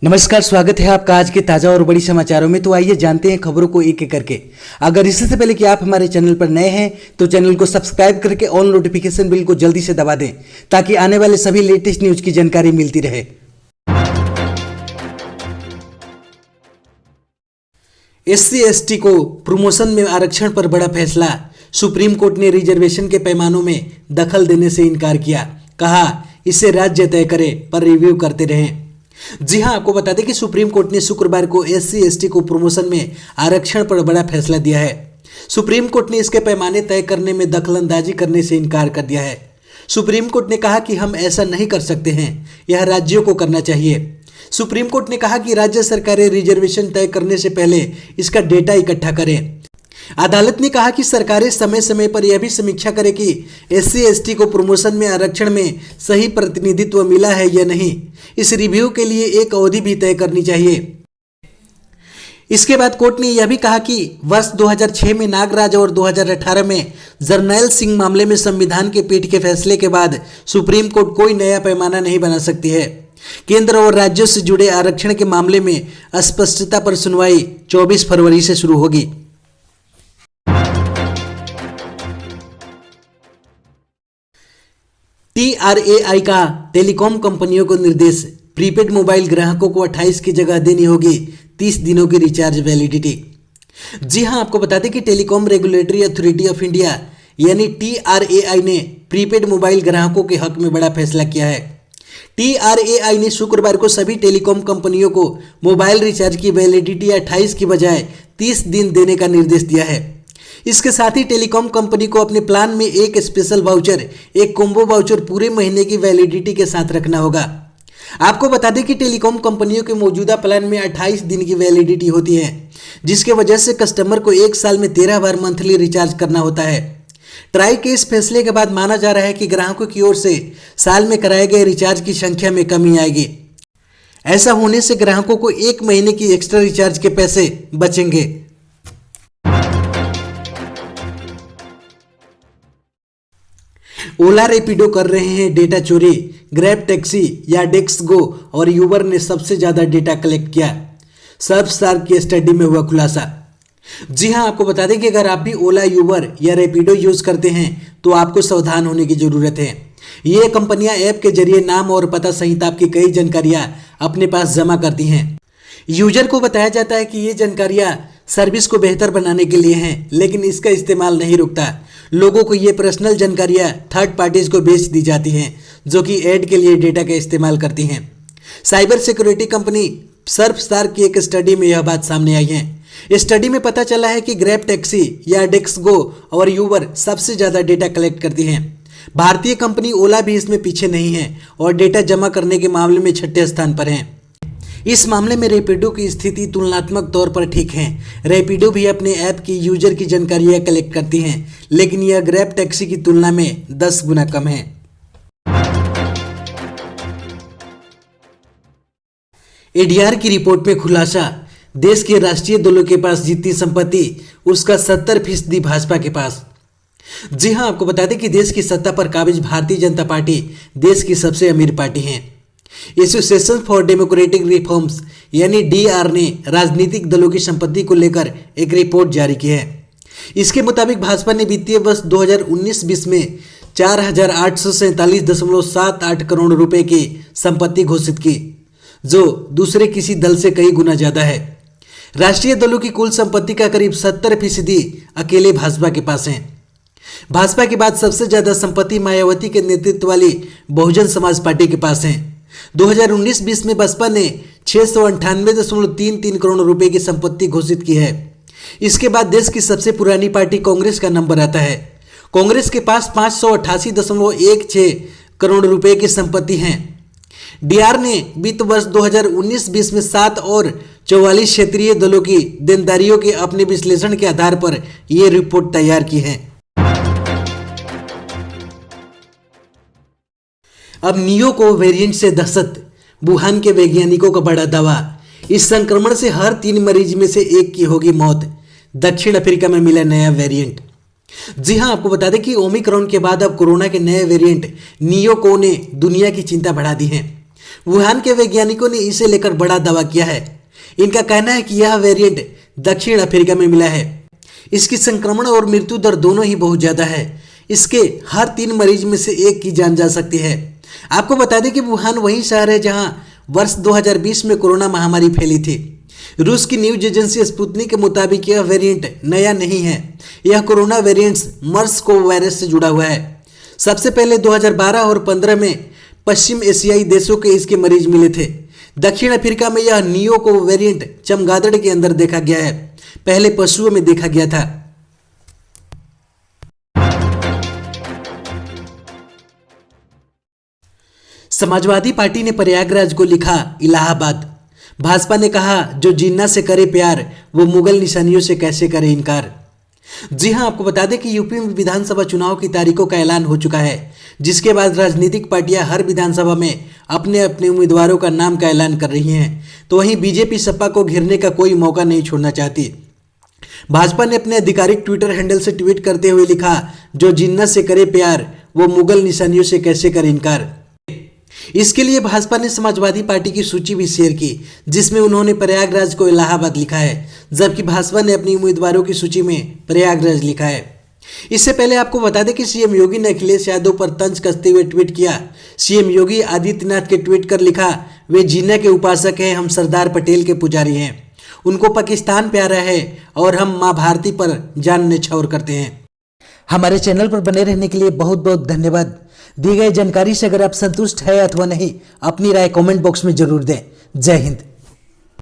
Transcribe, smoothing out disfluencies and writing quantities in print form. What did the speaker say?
नमस्कार, स्वागत है आपका आज के ताजा और बड़ी समाचारों में। तो आइए जानते हैं खबरों को एक एक करके। अगर इससे पहले कि आप हमारे चैनल पर नए हैं तो चैनल को सब्सक्राइब करके ऑल नोटिफिकेशन बिल को जल्दी से दबा दें ताकि आने वाले सभी लेटेस्ट न्यूज की जानकारी मिलती रहे। SC/ST को प्रमोशन में आरक्षण पर बड़ा फैसला। सुप्रीम कोर्ट ने रिजर्वेशन के पैमानों में दखल देने से इनकार किया। कहा इसे राज्य तय करे पर रिव्यू करते रहें। जी हां, आपको बता दें कि सुप्रीम कोर्ट ने शुक्रवार को SC/ST को प्रमोशन में आरक्षण पर बड़ा फैसला दिया है। सुप्रीम कोर्ट ने इसके पैमाने तय करने में दखलंदाजी करने से इनकार कर दिया है। सुप्रीम कोर्ट ने कहा कि हम ऐसा नहीं कर सकते हैं, यह राज्यों को करना चाहिए। सुप्रीम कोर्ट ने कहा कि राज्य सरकारें रिजर्वेशन तय करने से पहले इसका डेटा इकट्ठा करें। अदालत ने कहा कि सरकारें समय समय पर यह भी समीक्षा करें कि SC/ST को प्रमोशन में आरक्षण में सही प्रतिनिधित्व मिला है या नहीं। इस रिव्यू के लिए एक अवधि भी तय करनी चाहिए। इसके बाद कोर्ट ने यह भी कहा कि वर्ष 2006 में नागराज और 2018 में जरनैल सिंह मामले में संविधान के पीठ के फैसले के बाद सुप्रीम कोर्ट कोई नया पैमाना नहीं बना सकती है। केंद्र और राज्यों से जुड़े आरक्षण के मामले में अस्पष्टता पर सुनवाई 24 फरवरी से शुरू होगी। TRAI का टेलीकॉम कंपनियों को निर्देश। प्रीपेड मोबाइल ग्राहकों को 28 की जगह देनी होगी 30 दिनों की रिचार्ज वैलिडिटी। जी हां, आपको बता दें कि telecom regulatory authority of India यानी TRAI ने प्रीपेड मोबाइल ग्राहकों के हक में बड़ा फैसला किया है। TRAI ने शुक्रवार को सभी टेलीकॉम कंपनियों को मोबाइल रिचार्ज की वैलिडिटी 28 की बजाय 30 दिन देने का निर्देश दिया है। इसके साथ ही टेलीकॉम कंपनी को अपने प्लान में एक स्पेशल वाउचर, एक कॉम्बो वाउचर पूरे महीने की वैलिडिटी के साथ रखना होगा। आपको बता दें कि टेलीकॉम कंपनियों के मौजूदा प्लान में 28 दिन की वैलिडिटी होती है, जिसके वजह से कस्टमर को एक साल में 13 बार मंथली रिचार्ज करना होता है। ट्राई के इस फैसले के बाद माना जा रहा है कि ग्राहकों की ओर से साल में कराए गए रिचार्ज की संख्या में कमी आएगी। ऐसा होने से ग्राहकों को एक महीने की एक्स्ट्रा रिचार्ज के पैसे बचेंगे। ओला रैपिडो कर रहे हैं डेटा चोरी। ग्रैब टैक्सी या डेक्स गो और यूबर ने सबसे ज्यादा डेटा कलेक्ट किया। सर्फस्टार की स्टडी में हुआ खुलासा। जी हां, आपको बता दें कि अगर आप भी ओला, यूबर या रैपिडो यूज करते हैं तो आपको सावधान होने की जरूरत है। ये कंपनियां ऐप के जरिए नाम और पता सहित आपकी कई जानकारियां अपने पास जमा करती हैं। यूजर को बताया जाता है कि ये जानकारियां सर्विस को बेहतर बनाने के लिए हैं, लेकिन इसका इस्तेमाल नहीं रुकता। लोगों को ये पर्सनल जानकारियां थर्ड पार्टीज को बेच दी जाती हैं, जो कि ऐड के लिए डेटा का इस्तेमाल करती हैं। साइबर सिक्योरिटी कंपनी सर्फस्टार की एक स्टडी में यह बात सामने आई है। इस स्टडी में पता चला है कि ग्रैब टैक्सी या डेक्स गो और यूबर सबसे ज़्यादा डेटा कलेक्ट करती हैं। भारतीय कंपनी ओला भी इसमें पीछे नहीं है और डेटा जमा करने के मामले में 6ठे स्थान पर है। इस मामले में रैपिडो की स्थिति तुलनात्मक तौर पर ठीक है। रैपिडो भी अपने ऐप की यूजर की जानकारियां कलेक्ट करती हैं, लेकिन यह ग्रैब टैक्सी की तुलना में 10 गुना कम है। ADR की रिपोर्ट में खुलासा। देश के राष्ट्रीय दलों के पास जितनी संपत्ति उसका 70% भाजपा के पास। जी हां, आपको बता दें कि देश की सत्ता पर काबिज भारतीय जनता पार्टी देश की सबसे अमीर पार्टी है। एसोसिएशन फॉर डेमोक्रेटिक रिफॉर्म्स यानी DR ने राजनीतिक दलों की संपत्ति को लेकर एक रिपोर्ट जारी की है। इसके मुताबिक भाजपा ने वित्तीय वर्ष 2019-20 में 4,847.78 करोड़ रुपए की संपत्ति घोषित की, जो दूसरे किसी दल से कई गुना ज्यादा है। राष्ट्रीय दलों की कुल संपत्ति का करीब 70% अकेले भाजपा के पास है। भाजपा के बाद सबसे ज्यादा संपत्ति मायावती के नेतृत्व वाली बहुजन समाज पार्टी के पास है। 2019-20 में बसपा ने 698.33 करोड़ रुपए की संपत्ति घोषित की है। इसके बाद देश की सबसे पुरानी पार्टी कांग्रेस का नंबर आता है। कांग्रेस के पास 588.16 करोड़ रुपए की संपत्ति है। DR ने वित्त वर्ष 2019-20 में 7 और 44 क्षेत्रीय दलों की देनदारियों के अपने विश्लेषण के आधार पर यह रिपोर्ट तैयार की है। अब नियो को वेरिएंट से दहशत। वुहान के वैज्ञानिकों का बड़ा दावा। इस संक्रमण से हर 3 मरीज में से 1 की होगी मौत। दक्षिण अफ्रीका में मिला नया वेरिएंट। जी हां, आपको बता दें कि ओमिक्रॉन के बाद अब कोरोना के नए वेरिएंट नियो को ने दुनिया की चिंता बढ़ा दी है। वुहान के वैज्ञानिकों ने इसे लेकर बड़ा दावा किया है। इनका कहना है कि यह वेरिएंट दक्षिण अफ्रीका में मिला है। इसकी संक्रमण और मृत्यु दर दोनों ही बहुत ज़्यादा है। इसके हर 3 मरीज में से 1 की जान जा सकती है। आपको बता दें कि वुहान वही शहर है जहां वर्ष 2020 में कोरोना महामारी फैली थी। रूस की न्यूज एजेंसी स्पुतनिक के मुताबिक यह वेरिएंट नया नहीं है। यह कोरोना वेरिएंट्स मर्स को वायरस से जुड़ा हुआ है। सबसे पहले 2012 और 15 में पश्चिम एशियाई देशों के इसके मरीज मिले थे। दक्षिण अफ्रीका में यह नियो को वेरिएंट चमगादड़ के अंदर देखा गया है। पहले पशुओं में देखा गया था। समाजवादी पार्टी ने प्रयागराज को लिखा इलाहाबाद। भाजपा ने कहा जो जिन्ना से करे प्यार वो मुगल निशानियों से कैसे करे इनकार। जी हां, आपको बता दें कि यूपी में विधानसभा चुनाव की तारीखों का ऐलान हो चुका है, जिसके बाद राजनीतिक पार्टियां हर विधानसभा में अपने अपने उम्मीदवारों का नाम का ऐलान कर रही हैं। तो वहीं बीजेपी सपा को घेरने का कोई मौका नहीं छोड़ना चाहती। भाजपा ने अपने आधिकारिक ट्विटर हैंडल से ट्वीट करते हुए लिखा, जो जिन्ना से करे प्यार वो मुगल निशानियों से कैसे करे इनकार। इसके लिए भाजपा ने समाजवादी पार्टी की सूची भी शेयर की, जिसमें उन्होंने प्रयागराज को इलाहाबाद लिखा है, जबकि भाजपा ने अपनी उम्मीदवारों की सूची में प्रयागराज लिखा है। इससे पहले आपको बता दें कि सीएम योगी ने अखिलेश यादव पर तंज कसते हुए ट्वीट किया। सीएम योगी आदित्यनाथ के ट्वीट कर लिखा, वे जिन्ना के उपासक हैं, हम सरदार पटेल के पुजारी हैं। उनको पाकिस्तान प्यारा है और हम माँ भारती पर जान न्यौछावर करते हैं। हमारे चैनल पर बने रहने के लिए बहुत बहुत धन्यवाद। दी गई जानकारी से अगर आप संतुष्ट है अथवा नहीं, अपनी राय कमेंट बॉक्स में जरूर दें। जय हिंद।